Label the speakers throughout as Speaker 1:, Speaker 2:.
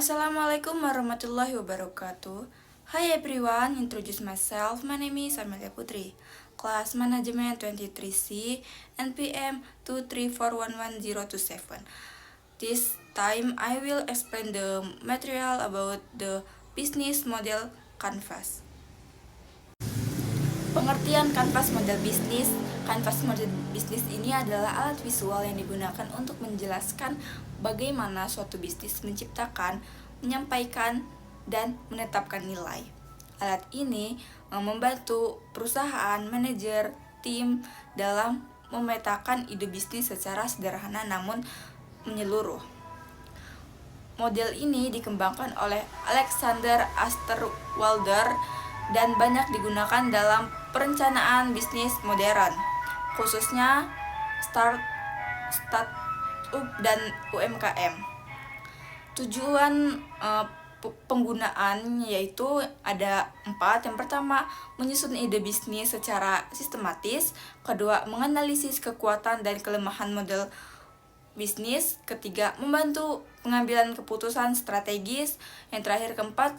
Speaker 1: Assalamualaikum warahmatullahi wabarakatuh. Hi everyone, introduce myself. My name is Amelia Putri, Class Management 23C, NPM 234111027. This time I will explain the material about the business model Canvas. Pengertian kanvas model bisnis. Kanvas model bisnis ini adalah alat visual yang digunakan untuk menjelaskan bagaimana suatu bisnis menciptakan, menyampaikan, dan menetapkan nilai. Alat ini membantu perusahaan, manajer, tim dalam memetakan ide bisnis secara sederhana namun menyeluruh. Model ini dikembangkan oleh Alexander Osterwalder dan banyak digunakan dalam perencanaan bisnis modern, khususnya startup dan UMKM. Tujuan penggunaan yaitu ada 4. Yang pertama, menyusun ide bisnis secara sistematis. Kedua, menganalisis kekuatan dan kelemahan model bisnis. Ketiga, membantu pengambilan keputusan strategis. Yang terakhir, keempat,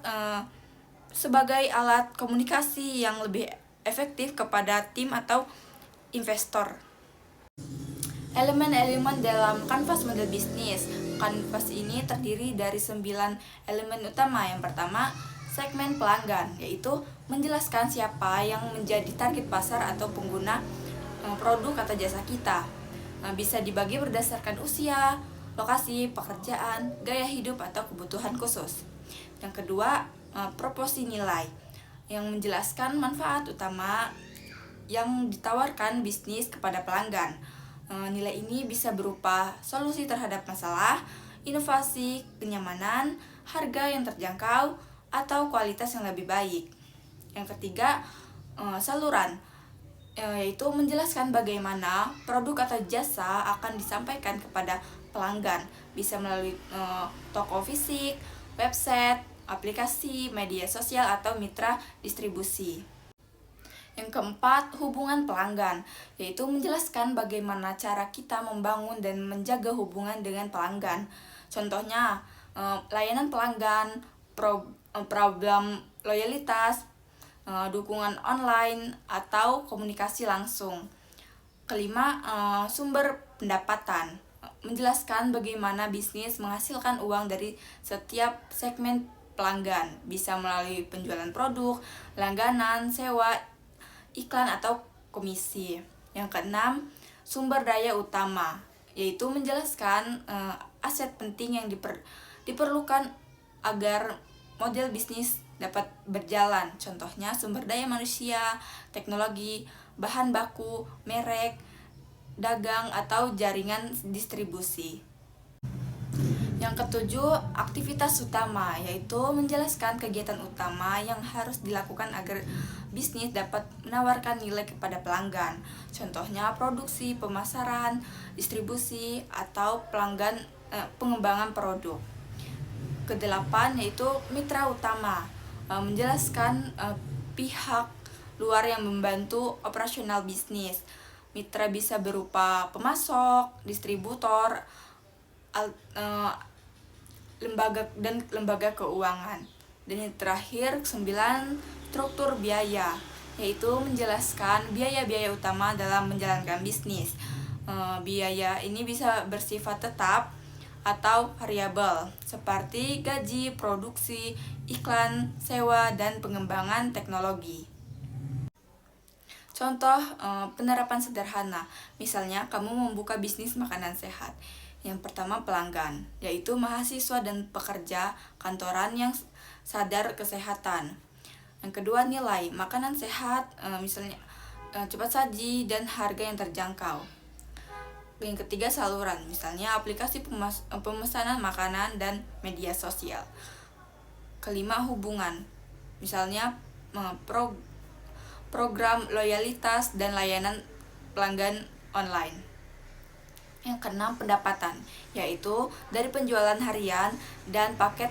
Speaker 1: sebagai alat komunikasi yang lebih efektif kepada tim atau investor. Elemen-elemen dalam kanvas model bisnis. Kanvas ini terdiri dari 9 elemen utama. Yang pertama, segmen pelanggan, yaitu menjelaskan siapa yang menjadi target pasar atau pengguna produk atau jasa kita. Bisa dibagi berdasarkan usia, lokasi, pekerjaan, gaya hidup, atau kebutuhan khusus. Yang kedua, proporsi nilai, yang menjelaskan manfaat utama yang ditawarkan bisnis kepada pelanggan. Nilai ini bisa berupa solusi terhadap masalah, inovasi, kenyamanan, harga yang terjangkau, atau kualitas yang lebih baik. Yang ketiga, saluran, yaitu menjelaskan bagaimana produk atau jasa akan disampaikan kepada pelanggan. Bisa melalui toko fisik, website, aplikasi, media sosial, atau mitra distribusi. Yang keempat, hubungan pelanggan, yaitu menjelaskan bagaimana cara kita membangun dan menjaga hubungan dengan pelanggan. Contohnya, layanan pelanggan, program loyalitas, dukungan online, atau komunikasi langsung. Kelima, sumber pendapatan, menjelaskan bagaimana bisnis menghasilkan uang dari setiap segmen pelanggan, bisa melalui penjualan produk, langganan, sewa, iklan, atau komisi. Yang keenam, sumber daya utama, yaitu menjelaskan aset penting yang diperlukan agar model bisnis dapat berjalan. Contohnya, sumber daya manusia, teknologi, bahan baku, merek, dagang, atau jaringan distribusi. Yang ketujuh, aktivitas utama, yaitu menjelaskan kegiatan utama yang harus dilakukan agar bisnis dapat menawarkan nilai kepada pelanggan. Contohnya, produksi, pemasaran, distribusi, atau pengembangan produk. Kedelapan, yaitu mitra utama, menjelaskan pihak luar yang membantu operasional bisnis. Mitra bisa berupa pemasok, distributor, lembaga keuangan. Dan yang terakhir, 9, struktur biaya, yaitu menjelaskan biaya-biaya utama dalam menjalankan bisnis. Biaya ini bisa bersifat tetap atau variabel, seperti gaji, produksi, iklan, sewa, dan pengembangan teknologi. Contoh penerapan sederhana, misalnya kamu membuka bisnis makanan sehat. Yang pertama, pelanggan, yaitu mahasiswa dan pekerja kantoran yang sadar kesehatan. Yang kedua, nilai, makanan sehat, misalnya cepat saji dan harga yang terjangkau. Yang ketiga, saluran, misalnya aplikasi pemesanan makanan dan media sosial. Kelima, hubungan, misalnya program loyalitas dan layanan pelanggan online. Yang keenam, pendapatan, yaitu dari penjualan harian dan paket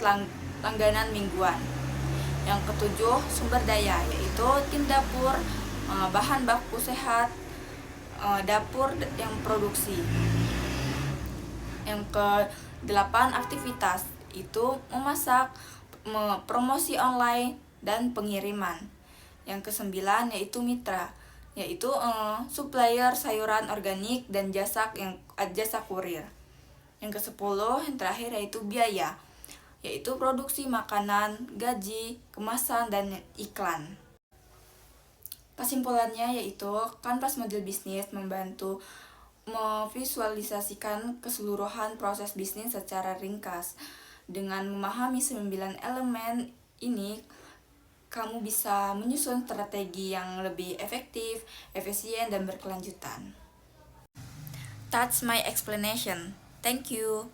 Speaker 1: langganan mingguan. Yang ketujuh, sumber daya, yaitu tim dapur, bahan baku sehat, dapur yang produksi. Yang ke-8, aktivitas, itu memasak, promosi online, dan pengiriman. Yang kesembilan yaitu mitra, yaitu supplier sayuran organik dan jasa kurir. Yang kesepuluh yang terakhir yaitu biaya, yaitu produksi makanan, gaji, kemasan, dan iklan. Kesimpulannya yaitu kanvas model bisnis membantu memvisualisasikan keseluruhan proses bisnis secara ringkas. Dengan memahami 9 elemen ini, kamu bisa menyusun strategi yang lebih efektif, efisien, dan berkelanjutan. That's my explanation. Thank you.